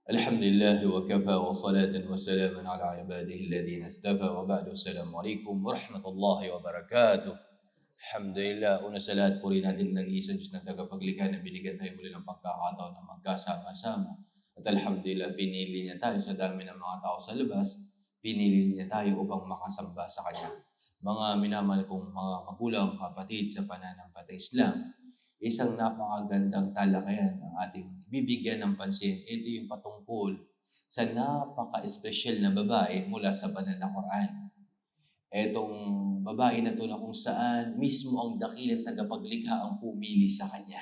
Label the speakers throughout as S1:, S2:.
S1: Alhamdulillah wa kafa wa salatan wa salaman ala ibadihi alladhina istafa wa ba'du. Assalamualaikum warahmatullahi wabarakatuh. Alhamdulillah, una sa lahat purihin natin ng isang Diyos na tagapaglikha na binigyan tayo muli ng pagkakataon na magkasama-sama. At alhamdulillah, pinili niya tayo sa dami ng mga tao sa labas. Pinili niya tayo upang makasamba sa Kanya. Mga minamahal kong mga magulang, kapatid sa pananampalatayang Islam, isang napakagandang talakayan ang ating bibigyan ng pansin. Ito yung patungkol sa napaka-espesyal na babae mula sa banal na Quran. Etong babae na to na kung saan mismo ang dakilang tagapaglikha ang pumili sa kanya.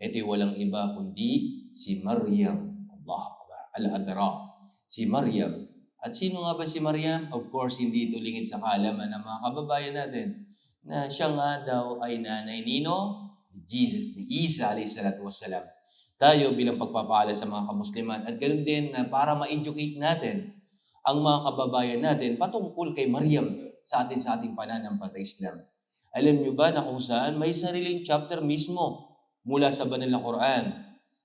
S1: Ito'y walang iba kundi si Maryam. Allah Akbar. Al-Adra. Si Maryam. At sino nga ba si Maryam? Of course, hindi ito lingid sa kaalaman ng mga kababayan natin na siya nga daw ay nanay nino ni Jesus, ni Isa alayhi salatu wassalam. Tayo bilang pagpapala sa mga kamusliman at ganoon din na para ma-educate natin ang mga kababayan natin patungkol kay Maryam sa ating pananampalatayang Islam. Alam niyo ba na kung saan may sariling chapter mismo mula sa banal na Quran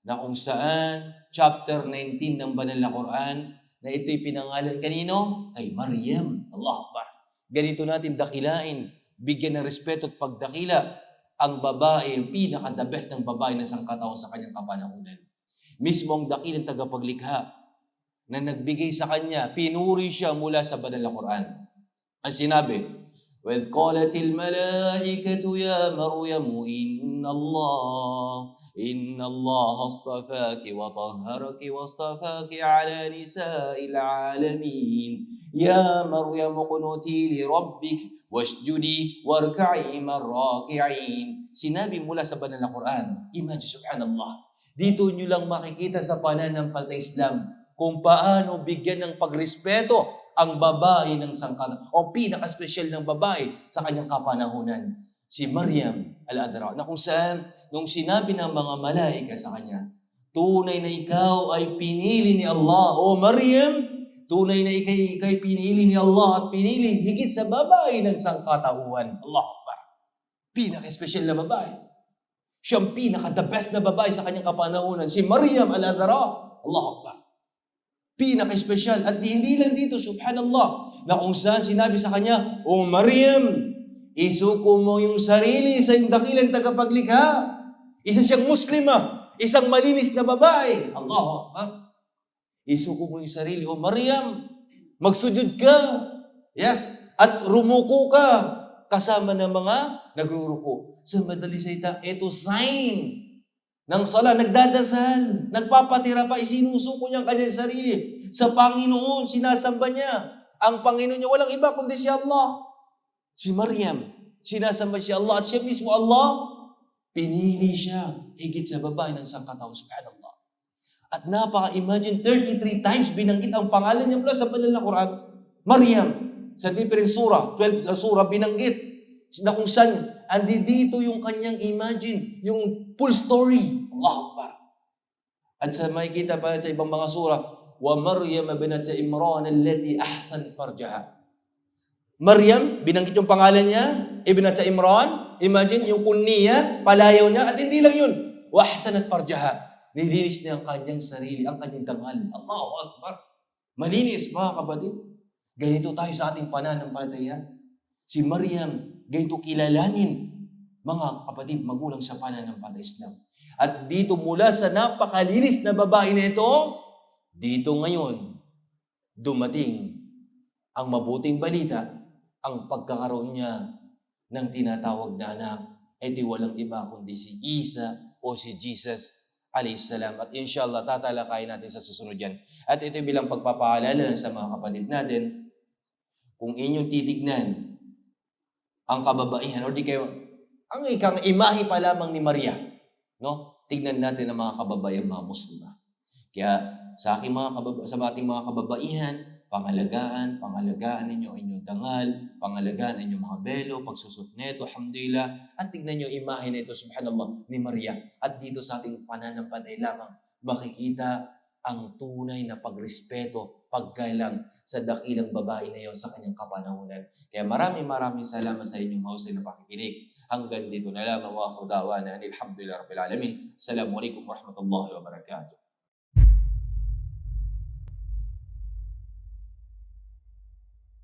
S1: na kung saan chapter 19 ng banal na Quran na ito'y pinangalan kanino? Kay Maryam. Allah Akbar. Ganito natin dakilain, bigyan ng respeto at pagdakila ang babae, ang pinaka-the best ng babae na sangkataon sa kanyang kapanahunan. Mismo ang dakilang tagapaglikha na nagbigay sa kanya, pinuri siya mula sa banal na Quran. Ang sinabi, وَإِذْ قَالَتِ الْمَلَائِكَةُ يَا مَرْيَمُ إِنَّ اللَّهَ اصْطَفَاكِ وَطَهَّرَكِ وَاصْطَفَاكِ عَلَى نِسَاءِ الْعَالَمِينَ يَا مَرْيَمُ اقْنُتِي لِرَبِّكِ وَاسْجُدِي وَارْكَعِي مَعَ الرَّاكِعِينَ. Sinabi mula sa banal na Quran. Imagine, subhanallah. Dito nyo lang makikita sa pananampalatayang Islam kung paano bigyan ng pagrespeto ang babae ng sangkata o pinaka-special ng babae sa kanyang kapanahunan, si Maryam al-Adra, na kung saan nung sinabi ng mga malaika sa kanya, tunay na ikaw ay pinili ni Allah, o Maryam, tunay na ikay pinili ni Allah at pinili higit sa babae ng sangkatauhan. Allah Akbar. Pinaka-special na babae. Siyang pinaka-the best na babae sa kanyang kapanahunan, si Maryam al-Adra. Allah Akbar. Pinaka-espesyal. At hindi lang dito, subhanallah, na kung saan sinabi sa kanya, O Maryam, isuko mo yung sarili sa yung dakilang tagapaglikha. Isa siyang muslima, isang malinis na babae. Allahu Akbar. Isuko mo yung sarili. O Maryam, magsujud ka. Yes. At rumuko ka kasama ng mga nagruruko. Sa madali salita, ito sign ng sala, nagdadasal, nagpapatira pa, isinusuko niya ang kanyang sarili sa Panginoon, sinasamba niya. Ang Panginoon niya, walang iba kundi si Allah. Si Maryam, sinasamba siya Allah at siya mismo Allah, pinili siya higit sa babae ng sangkataon, subhanallah. At napaka-imagine, 33 times binanggit ang pangalan niya mula sa banal na Quran. Maryam, sa different surah, 12 surah binanggit, na kung saan, andi dito yung kanyang imagine, yung full story. Allah Akbar. At sa makikita pa sa ibang mga surah, wa Maryam binat Imran allati ahsan farjaha. Maryam, binanggit yung pangalan niya, ibnat Imran, imagine yung kunniya, palayaw niya, at hindi lang yun, wa ahsanat farjaha. Nilinis niya ang kanyang sarili, ang kanyang dangal. Allahu Akbar. Malinis, mga kapatid. Ganito tayo sa ating pananampalataya. Si Maryam, ganito kilalanin, mga kapatid, magulang sa pananampalatayang Islam. At dito mula sa napakalinis na babae na ito, dito ngayon, dumating ang mabuting balita, ang pagkakaroon niya ng tinatawag na anak. Ito'y walang iba kundi si Isa o si Jesus alayhi salam. At inshallah, tatalakayin natin sa susunod yan. At ito bilang pagpapaalala sa mga kapatid natin, kung inyong titignan ang kababaihan, o di kayo, ang ikang imahe pa lamang ni Maria, no? Tignan natin ang mga kababayan, mga Muslima. Kaya sa ating mga kababaihan, pangalagaan ninyo ang inyong dangal, pangalagaan ang inyong mga belo, pagsusot neto, alhamdulillah, at tignan nyo imahe na ito, subhanallah, ni Maria. At dito sa ating pananampalataya lamang, makikita ang tunay na pagrespeto, paggalang sa dakilang babae na iyon sa kanyang kapanahunan. Kaya maraming salamat sa inyong mahusay na pakikinig. Hanggang dito na lamang, wa akhiru da'wana alhamdulillahi rabbil alamin. Assalamualaikum warahmatullahi wabarakatuh.